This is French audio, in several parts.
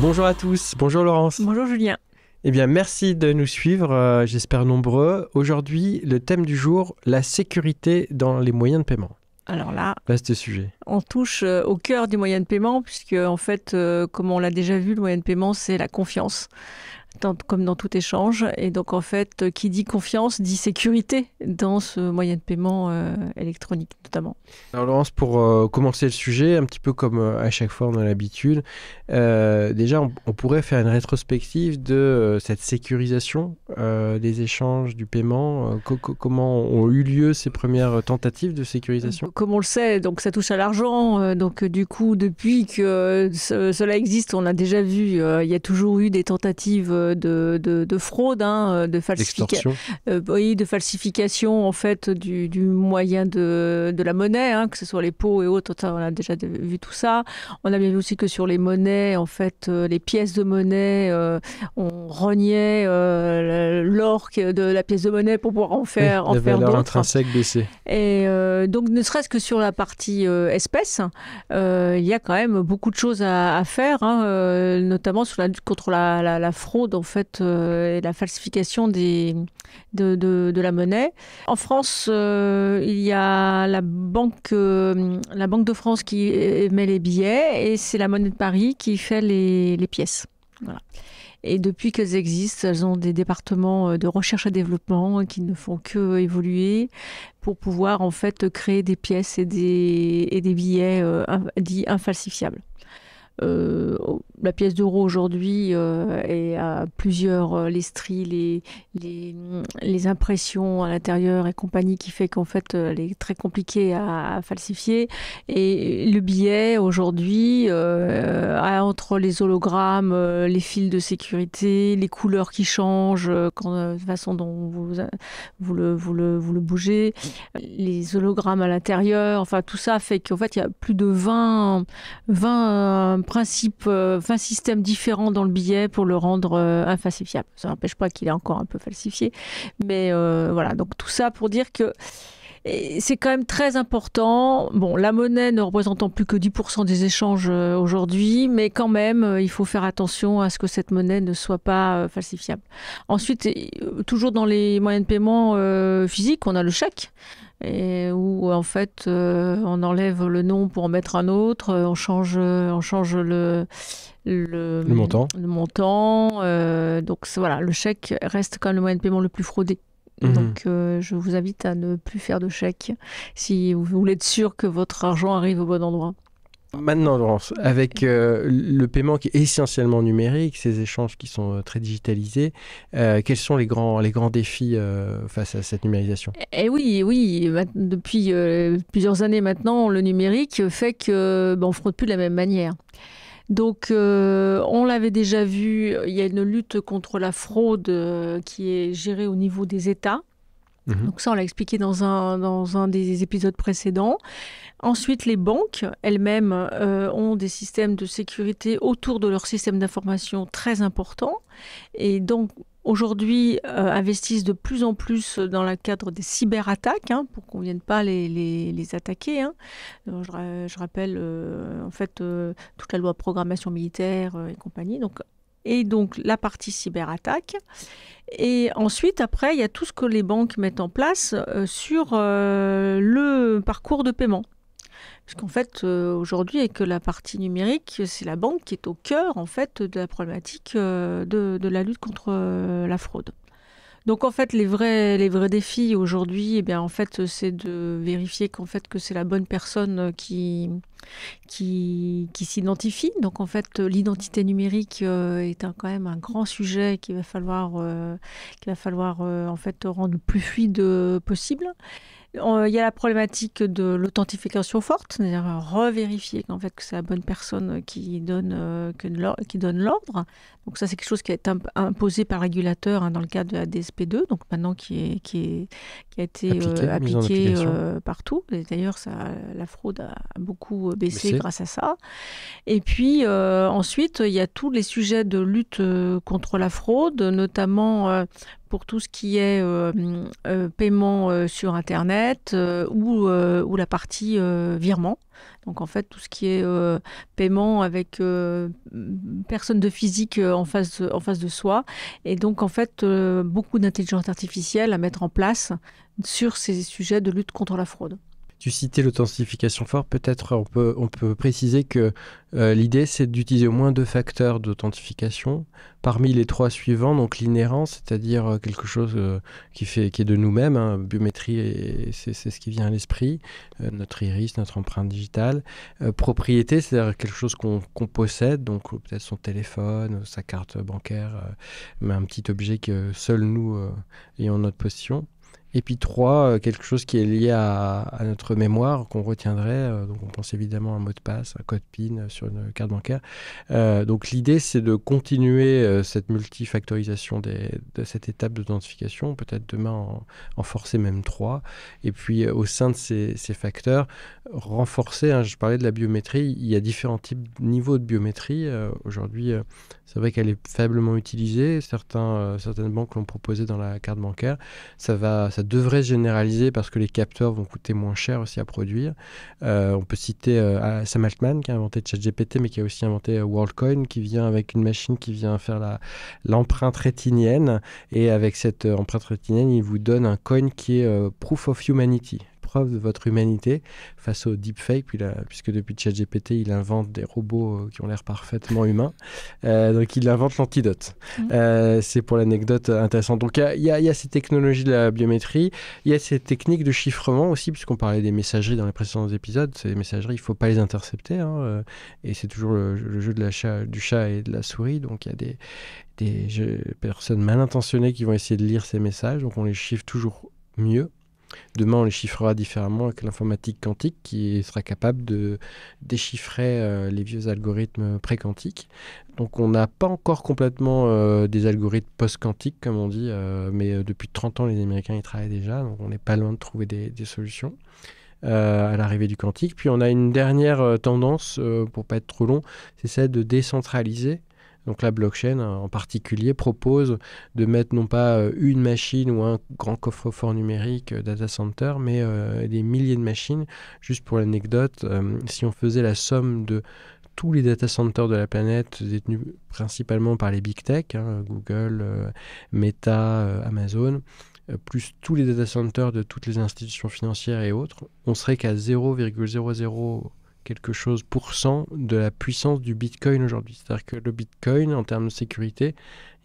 Bonjour à tous, bonjour Laurence. Bonjour Julien. Eh bien, merci de nous suivre, j'espère nombreux. Aujourd'hui, le thème du jour, la sécurité dans les moyens de paiement. Alors là, Vaste sujet. on touche au cœur du moyen de paiement, puisque en fait, comme on l'a déjà vu, le moyen de paiement, c'est la confiance, comme dans tout échange. Et donc en fait, qui dit confiance, dit sécurité dans ce moyen de paiement électronique notamment. Alors Laurence, pour commencer le sujet, un petit peu comme à chaque fois on a l'habitude, déjà on pourrait faire une rétrospective de cette sécurisation des échanges, du paiement. Comment ont eu lieu ces premières tentatives de sécurisation? Comme on le sait, donc ça touche à l'argent. Donc du coup, depuis que cela existe, on a déjà vu, il y a toujours eu des tentatives de fraude, de falsification. Oui, de falsification en fait du moyen de la monnaie, que ce soit les pots et autres. On a déjà vu tout ça. On a bien vu aussi que sur les monnaies, en fait, les pièces de monnaie, on rognait l'or de la pièce de monnaie pour pouvoir en faire la valeur d'autres. Intrinsèque baissée. Et donc, ne serait-ce que sur la partie espèces, il y a quand même beaucoup de choses à faire, notamment sur la lutte contre la fraude, en fait, et la falsification de la monnaie. En France, il y a la Banque de France qui émet les billets et c'est la Monnaie de Paris qui fait les pièces. Voilà. Et depuis qu'elles existent, elles ont des départements de recherche et développement qui ne font que évoluer pour pouvoir en fait créer des pièces et des billets dits infalsifiables. La pièce d'euro aujourd'hui est à plusieurs lestris, les impressions à l'intérieur et compagnie qui fait qu'en fait elle est très compliquée à falsifier. Et le billet aujourd'hui, entre les hologrammes, les fils de sécurité, les couleurs qui changent, la façon dont vous le bougez, les hologrammes à l'intérieur, enfin tout ça fait qu'en fait il y a plus de 20 principes, 20 systèmes différents dans le billet pour le rendre infalsifiable. Ça n'empêche pas qu'il est encore un peu falsifié. Mais voilà, donc tout ça pour dire que c'est quand même très important. Bon, la monnaie ne représentant plus que 10% des échanges aujourd'hui, mais quand même, il faut faire attention à ce que cette monnaie ne soit pas falsifiable. Ensuite, toujours dans les moyens de paiement physiques, on a le chèque. Et où en fait on enlève le nom pour en mettre un autre, on change le montant. Donc voilà, le chèque reste quand même le moyen de paiement le plus fraudé. Donc je vous invite à ne plus faire de chèque si vous voulez être sûr que votre argent arrive au bon endroit. Maintenant, Laurence, avec le paiement qui est essentiellement numérique, ces échanges qui sont très digitalisés, quels sont les grands défis face à cette numérisation? Eh oui, depuis plusieurs années maintenant, le numérique fait que on ne fraude plus de la même manière. Donc, on l'avait déjà vu, il y a une lutte contre la fraude qui est gérée au niveau des États. Donc ça, on l'a expliqué dans un des épisodes précédents. Ensuite, les banques elles-mêmes ont des systèmes de sécurité autour de leur système d'information très importants. Et donc, aujourd'hui, investissent de plus en plus dans le cadre des cyberattaques pour qu'on ne vienne pas les attaquer. Alors, je rappelle en fait toute la loi de programmation militaire et compagnie. Et donc la partie cyberattaque. Et ensuite, après, il y a tout ce que les banques mettent en place sur le parcours de paiement. Puisqu'en fait, aujourd'hui, avec la partie numérique, c'est la banque qui est au cœur en fait, de la problématique de la lutte contre la fraude. Donc en fait, les vrais défis aujourd'hui, en fait, c'est de vérifier qu'en fait que c'est la bonne personne qui s'identifie. Donc en fait, l'identité numérique est quand même un grand sujet qu'il va falloir en fait rendre le plus fluide possible. Il y a la problématique de l'authentification forte, c'est-à-dire revérifier qu'en fait que c'est la bonne personne qui donne l'ordre. Donc ça, c'est quelque chose qui a été imposé par le régulateur dans le cadre de la DSP2, donc maintenant qui a été appliqué partout. Et d'ailleurs, la fraude a beaucoup baissé grâce à ça. Et puis ensuite, il y a tous les sujets de lutte contre la fraude, notamment pour tout ce qui est paiement sur Internet ou la partie virement. Donc en fait, tout ce qui est paiement avec personne de physique en face de soi. Et donc en fait, beaucoup d'intelligence artificielle à mettre en place sur ces sujets de lutte contre la fraude. Tu citais l'authentification forte, peut-être on peut préciser que l'idée c'est d'utiliser au moins 2 facteurs d'authentification parmi les 3 suivants, donc l'inhérence, c'est-à-dire quelque chose qui est de nous-mêmes, hein, biométrie, c'est ce qui vient à l'esprit, notre iris, notre empreinte digitale, propriété, c'est-à-dire quelque chose qu'on possède, donc peut-être son téléphone, sa carte bancaire, mais un petit objet que seuls nous ayons en notre possession. Et puis 3, quelque chose qui est lié à notre mémoire, qu'on retiendrait. Donc on pense évidemment à un mot de passe, un code PIN sur une carte bancaire. Donc l'idée, c'est de continuer cette multifactorisation de cette étape d'authentification, peut-être demain en forcer même 3. Et puis au sein de ces facteurs, renforcer, hein, je parlais de la biométrie, il y a différents niveaux de biométrie. Aujourd'hui, c'est vrai qu'elle est faiblement utilisée. Certaines banques l'ont proposé dans la carte bancaire. Ça devrait se généraliser parce que les capteurs vont coûter moins cher aussi à produire. On peut citer Sam Altman qui a inventé ChatGPT, mais qui a aussi inventé WorldCoin, qui vient avec une machine qui vient faire l'empreinte rétinienne. Et avec cette empreinte rétinienne, il vous donne un coin qui est Proof of Humanity, preuve de votre humanité face au deepfake, puisque depuis ChatGPT, il invente des robots qui ont l'air parfaitement humains. Donc, il invente l'antidote. C'est pour l'anecdote intéressante. Donc, il y a ces technologies de la biométrie. Il y a ces techniques de chiffrement aussi, puisqu'on parlait des messageries dans les précédents épisodes. Ces messageries, il ne faut pas les intercepter. Et c'est toujours le jeu du chat et de la souris. Donc, il y a des personnes mal intentionnées qui vont essayer de lire ces messages. Donc, on les chiffre toujours mieux. Demain, on les chiffrera différemment avec l'informatique quantique qui sera capable de déchiffrer les vieux algorithmes pré-quantiques. Donc, on n'a pas encore complètement des algorithmes post-quantiques, comme on dit, mais depuis 30 ans, les Américains y travaillent déjà. Donc, on n'est pas loin de trouver des solutions à l'arrivée du quantique. Puis, on a une dernière tendance, pour ne pas être trop long, c'est celle de décentraliser. Donc la blockchain en particulier propose de mettre non pas une machine ou un grand coffre-fort numérique data center, mais des milliers de machines. Juste pour l'anecdote, si on faisait la somme de tous les data centers de la planète détenus principalement par les big tech, Google, Meta, Amazon, plus tous les data centers de toutes les institutions financières et autres, on serait qu'à 0,00 quelque chose % de la puissance du Bitcoin aujourd'hui. C'est-à-dire que le Bitcoin, en termes de sécurité,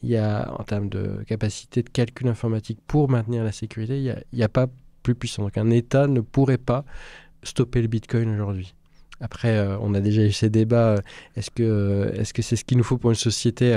en termes de capacité de calcul informatique pour maintenir la sécurité, il n'y a pas plus puissant. Donc un État ne pourrait pas stopper le Bitcoin aujourd'hui. Après, on a déjà eu ces débats. Est-ce que c'est ce qu'il nous faut pour une société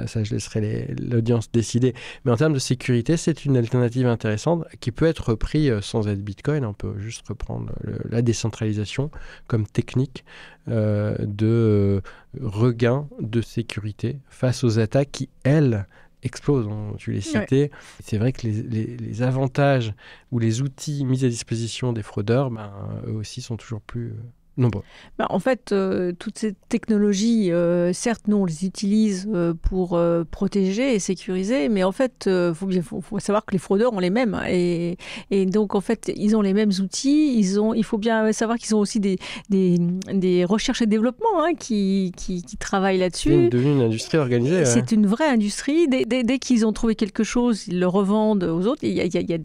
Ça, je laisserai l'audience décider. Mais en termes de sécurité, c'est une alternative intéressante qui peut être reprise sans être Bitcoin. On peut juste reprendre la décentralisation comme technique de regain de sécurité face aux attaques qui, elles, explosent. Tu les citais. Ouais. C'est vrai que les avantages ou les outils mis à disposition des fraudeurs, eux aussi, sont toujours plus... nombreux. En fait, toutes ces technologies, certes, nous, on les utilise pour protéger et sécuriser, mais en fait, faut savoir que les fraudeurs ont les mêmes. Et donc, en fait, ils ont les mêmes outils. Il faut bien savoir qu'ils ont aussi des recherches et développement qui travaillent là-dessus. C'est devenu une industrie organisée. C'est une vraie industrie. Dès qu'ils ont trouvé quelque chose, ils le revendent aux autres. Il y a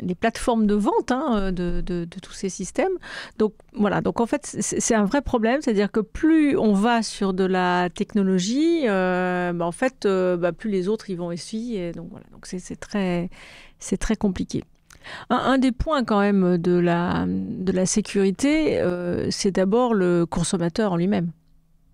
des plateformes de vente de tous ces systèmes. Donc voilà, donc en fait c'est un vrai problème, c'est-à-dire que plus on va sur de la technologie, en fait plus les autres ils vont essuyer. Donc voilà, donc c'est très compliqué. Un des points quand même de la sécurité, c'est d'abord le consommateur en lui-même.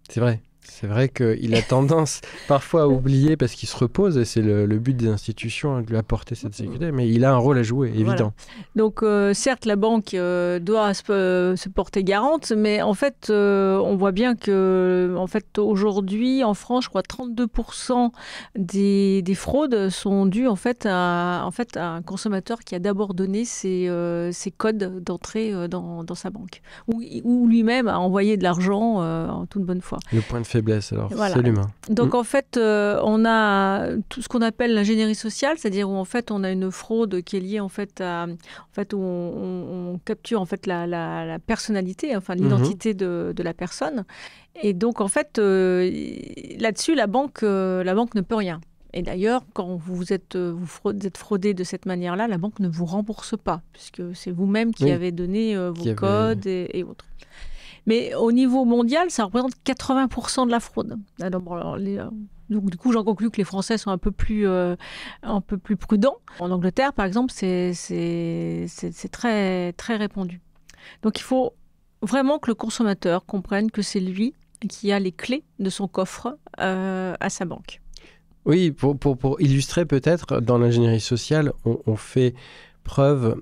C'est vrai. C'est vrai qu'il a tendance parfois à oublier parce qu'il se repose, et c'est le but des institutions de lui apporter cette sécurité, mais il a un rôle à jouer, évident. Voilà. Donc certes, la banque doit se porter garante, mais en fait, on voit bien que aujourd'hui, en France, je crois 32% des fraudes sont dues à un consommateur qui a d'abord donné ses codes d'entrée dans sa banque, ou lui-même a envoyé de l'argent en toute bonne foi. Le point de faiblesse, alors Voilà. c'est l'humain. Donc en fait, on a tout ce qu'on appelle l'ingénierie sociale, c'est-à-dire où en fait on a une fraude qui est liée en fait à, en fait où on capture en fait la personnalité, enfin l'identité de la personne. Et donc en fait là-dessus la banque ne peut rien. Et d'ailleurs, quand vous êtes fraudé de cette manière-là, la banque ne vous rembourse pas, puisque c'est vous-même qui avez donné vos codes et autres. Mais au niveau mondial, ça représente 80% de la fraude. Donc, du coup, j'en conclus que les Français sont un peu plus prudents. En Angleterre, par exemple, c'est très, très répandu. Donc, il faut vraiment que le consommateur comprenne que c'est lui qui a les clés de son coffre à sa banque. Oui, pour illustrer peut-être, dans l'ingénierie sociale, on fait preuve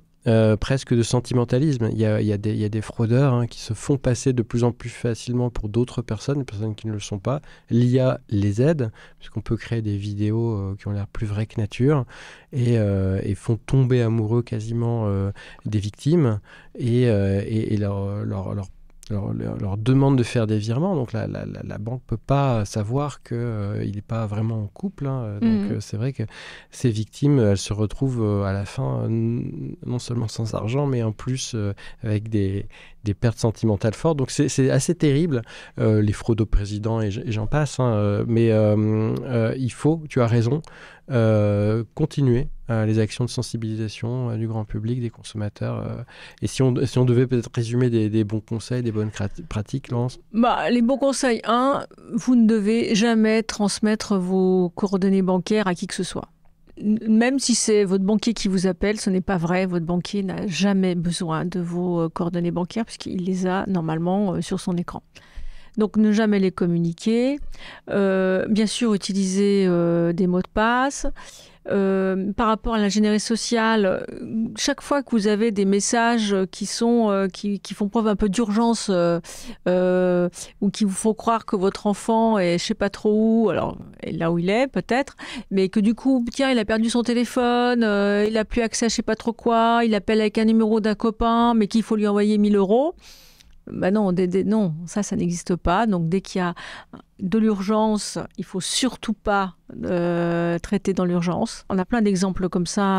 presque de sentimentalisme. Il y a des fraudeurs qui se font passer de plus en plus facilement pour d'autres personnes, des personnes qui ne le sont pas. L'IA les aide, puisqu'on peut créer des vidéos qui ont l'air plus vraies que nature, et font tomber amoureux quasiment des victimes, et leur demande de faire des virements. Donc la banque ne peut pas savoir qu'il n'est pas vraiment en couple. Donc c'est vrai que ces victimes, elles se retrouvent à la fin non seulement sans argent, mais en plus avec des pertes sentimentales fortes. Donc c'est assez terrible, les fraudes au président et j'en passe. Mais il faut, tu as raison, continuer les actions de sensibilisation du grand public, des consommateurs. Et si on devait peut-être résumer des bons conseils, des bonnes pratiques, Laurence ? Les bons conseils, vous ne devez jamais transmettre vos coordonnées bancaires à qui que ce soit. Même si c'est votre banquier qui vous appelle, ce n'est pas vrai. Votre banquier n'a jamais besoin de vos coordonnées bancaires puisqu'il les a normalement sur son écran. Donc, ne jamais les communiquer. Bien sûr, utiliser des mots de passe. Par rapport à l'ingénierie sociale, chaque fois que vous avez des messages qui font preuve un peu d'urgence ou qui vous font croire que votre enfant est je sais pas trop où, alors là où il est peut-être, mais que du coup, tiens, il a perdu son téléphone, il a plus accès à je sais pas trop quoi, il appelle avec un numéro d'un copain, mais qu'il faut lui envoyer 1 000 €. Non, non, ça n'existe pas. Donc, dès qu'il y a de l'urgence, il ne faut surtout pas traiter dans l'urgence. On a plein d'exemples comme ça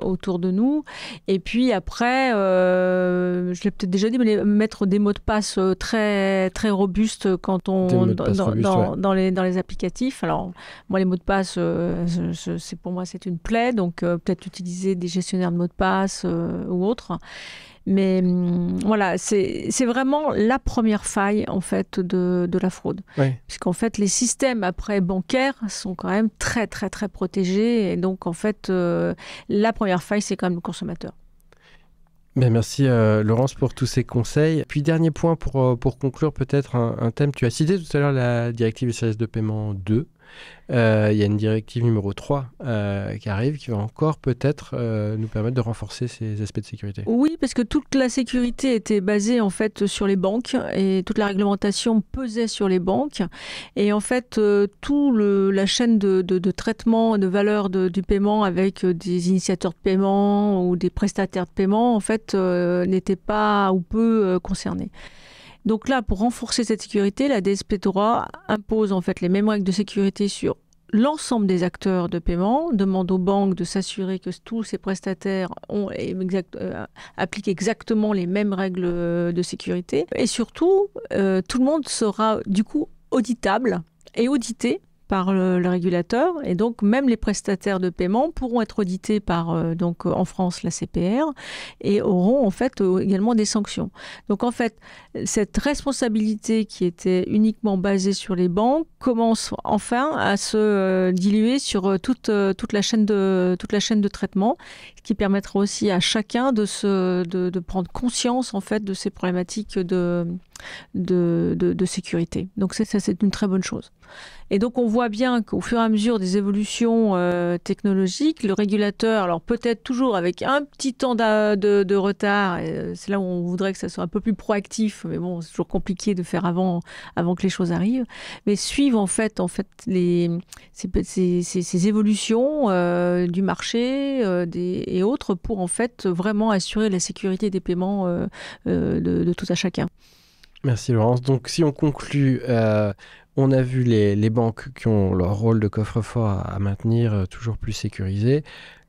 autour de nous. Et puis après, je l'ai peut-être déjà dit, mais mettre des mots de passe très, très robustes dans les applicatifs. Alors, moi, les mots de passe, pour moi, c'est une plaie. Donc, peut-être utiliser des gestionnaires de mots de passe ou autres. Mais voilà, c'est vraiment la première faille en fait de la fraude. Oui. Puisqu'en fait, les systèmes après bancaires sont quand même très, très, très protégés. Et donc, en fait, la première faille, c'est quand même le consommateur. Bien, merci Laurence pour tous ces conseils. Puis dernier point pour conclure peut-être un thème. Tu as cité tout à l'heure la directive des services de paiement 2. Il y a une directive numéro 3 qui arrive, qui va encore peut-être nous permettre de renforcer ces aspects de sécurité. Oui, parce que toute la sécurité était basée en fait sur les banques et toute la réglementation pesait sur les banques. Et en fait, la chaîne de traitement de valeur du paiement avec des initiateurs de paiement ou des prestataires de paiement, en fait, n'était pas ou peu concernée. Donc là, pour renforcer cette sécurité, la DSP3 impose en fait les mêmes règles de sécurité sur l'ensemble des acteurs de paiement, demande aux banques de s'assurer que tous ces prestataires appliquent exactement les mêmes règles de sécurité. Et surtout, tout le monde sera du coup auditable et audité par le régulateur, et donc même les prestataires de paiement pourront être audités par donc en France la CPR et auront en fait également des sanctions. Donc en fait cette responsabilité qui était uniquement basée sur les banques commence enfin à se diluer sur toute la chaîne de traitement, ce qui permettra aussi à chacun de prendre conscience en fait de ces problématiques de sécurité. Donc ça c'est une très bonne chose. Et donc on voit bien qu'au fur et à mesure des évolutions technologiques, le régulateur, alors peut-être toujours avec un petit temps de retard, c'est là où on voudrait que ça soit un peu plus proactif, mais bon, c'est toujours compliqué de faire avant que les choses arrivent, mais suivre en fait ces évolutions du marché et autres pour en fait vraiment assurer la sécurité des paiements de tout à chacun. Merci Laurence. Donc si on conclut, On a vu les banques qui ont leur rôle de coffre-fort à maintenir toujours plus sécurisé.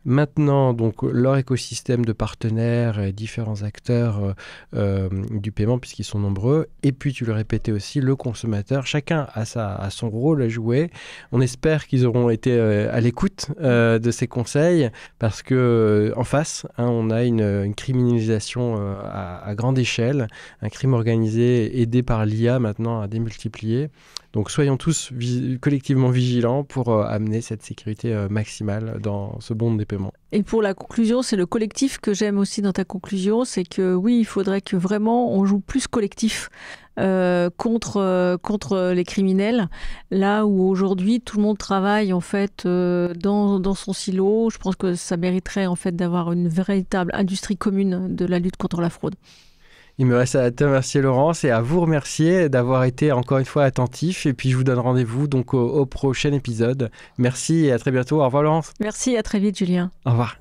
Maintenant, donc, leur écosystème de partenaires et différents acteurs du paiement, puisqu'ils sont nombreux. Et puis, tu le répétais aussi, le consommateur. Chacun a son rôle à jouer. On espère qu'ils auront été à l'écoute de ces conseils, parce que en face, on a une criminalisation à grande échelle, un crime organisé aidé par l'IA maintenant à démultiplier. Donc soyons tous collectivement vigilants pour amener cette sécurité maximale dans ce monde des paiements. Et pour la conclusion, c'est le collectif que j'aime aussi dans ta conclusion, c'est que oui, il faudrait que vraiment on joue plus collectif contre les criminels, là où aujourd'hui tout le monde travaille en fait dans son silo. Je pense que ça mériterait en fait d'avoir une véritable industrie commune de la lutte contre la fraude. Il me reste à te remercier, Laurence, et à vous remercier d'avoir été encore une fois attentif. Et puis, je vous donne rendez-vous donc au prochain épisode. Merci et à très bientôt. Au revoir, Laurence. Merci, à très vite, Julien. Au revoir.